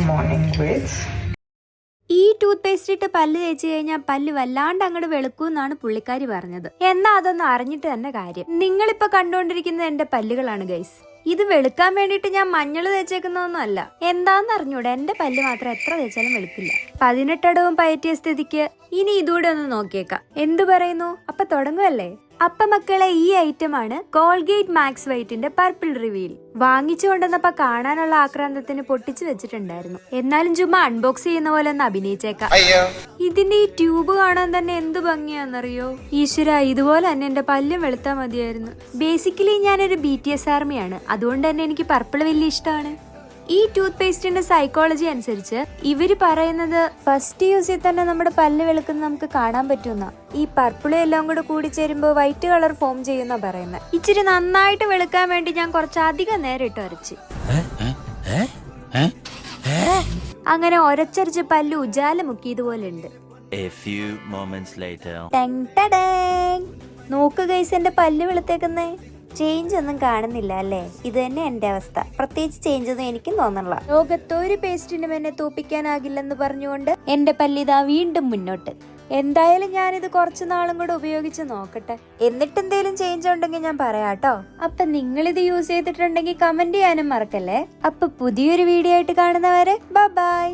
Morning വിത്ത് ഈ tooth paste ഇട്ട് പല്ല് തേച്ച് കഴിഞ്ഞാൽ പല്ല് വല്ലാണ്ട് അങ്ങോട്ട് വെളുക്കൂന്നാണ് പുള്ളിക്കാരി പറഞ്ഞത്. എന്നാ അതൊന്നും അറിഞ്ഞിട്ട് തന്നെ കാര്യം. നിങ്ങളിപ്പോ കണ്ടുകൊണ്ടിരിക്കുന്നത് എന്റെ പല്ലുകളാണ് ഗൈസ്. ഇത് വെളുക്കാൻ വേണ്ടിട്ട് ഞാൻ മഞ്ഞൾ തേച്ചേക്കുന്നൊന്നും അല്ല. എന്താന്ന് അറിഞ്ഞൂടെ, എന്റെ പല്ല് മാത്രം എത്ര തേച്ചാലും വെളുക്കില്ല. 18 അടവും പയറ്റിയ സ്ഥിതിക്ക് ഇനി ഇതൂടെ ഒന്ന് നോക്കിയേക്കാം. എന്തു പറയുന്നു? അപ്പൊ തുടങ്ങുമല്ലേ? അപ്പ മക്കളെ, ഈ ഐറ്റം ആണ് കോൾഗേറ്റ് മാക്സ് വൈറ്റിന്റെ പർപ്പിൾ റിവീൽ. വാങ്ങിച്ചു കൊണ്ടുവന്നപ്പോ കാണാനുള്ള ആക്രാന്തത്തിന് പൊട്ടിച്ചു വെച്ചിട്ടുണ്ടായിരുന്നു. എന്നാലും ചുമ്മാ അൺബോക്സ് ചെയ്യുന്ന പോലെ ഒന്ന് അഭിനയിച്ചേക്കാം. ഇതിന്റെ ഈ ട്യൂബ് കാണാൻ തന്നെ എന്ത് ഭംഗിയാന്നറിയോ? ഈശ്വര, ഇതുപോലെ തന്നെ എന്റെ പല്ലും വെളുത്താ മതിയായിരുന്നു. ബേസിക്കലി ഞാനൊരു BTS ആർമിയാണ്, അതുകൊണ്ട് തന്നെ എനിക്ക് പർപ്പിൾ വലിയ ഇഷ്ടമാണ്. ഈ ടൂത്ത് പേസ്റ്റിന്റെ സൈക്കോളജി അനുസരിച്ച് ഇവര് പറയുന്നത് ഫസ്റ്റ് യൂസിൽ തന്നെ നമ്മുടെ പല്ല് വെളുക്കുന്ന നമുക്ക് കാണാൻ പറ്റുന്ന. ഈ പർപ്പിളും എല്ലാം കൂടെ കൂടി ചേരുമ്പോ വൈറ്റ് കളർ ഫോം ചെയ്യുന്ന പറയുന്നത്. ഇച്ചിരി നന്നായിട്ട് വെളുക്കാൻ വേണ്ടി ഞാൻ കുറച്ചധികം നേരം ഇട്ട് അരച്ച് അങ്ങനെ ഒരച്ചരച്ച് പല്ല് ഉജാല മുക്കിയതുപോലെ ഉണ്ട്. നോക്ക് ഗൈസ്, എന്റെ പല്ല് വെളുത്തേക്കുന്നേ. ചേഞ്ച് ഒന്നും കാണുന്നില്ല അല്ലേ? ഇത് തന്നെ എന്റെ അവസ്ഥ. പ്രത്യേകിച്ച് ചേഞ്ച് ഒന്നും എനിക്കും തോന്നണില്ല. ലോകത്തൊരു പേസ്റ്റിനും എന്നെ തോപ്പിക്കാനാകില്ലെന്ന് പറഞ്ഞുകൊണ്ട് എന്റെ പല്ലിതാ വീണ്ടും മുന്നോട്ട്. എന്തായാലും ഞാനിത് കുറച്ചു നാളും കൂടെ ഉപയോഗിച്ച് നോക്കട്ടെ. എന്നിട്ട് എന്തെങ്കിലും ചേഞ്ച് ഉണ്ടെങ്കിൽ ഞാൻ പറയാട്ടോ. അപ്പൊ നിങ്ങളിത് യൂസ് ചെയ്തിട്ടുണ്ടെങ്കിൽ കമന്റ് ചെയ്യാനും മറക്കല്ലേ. അപ്പൊ പുതിയൊരു വീഡിയോ ആയിട്ട് കാണുന്നവരെ ബൈ.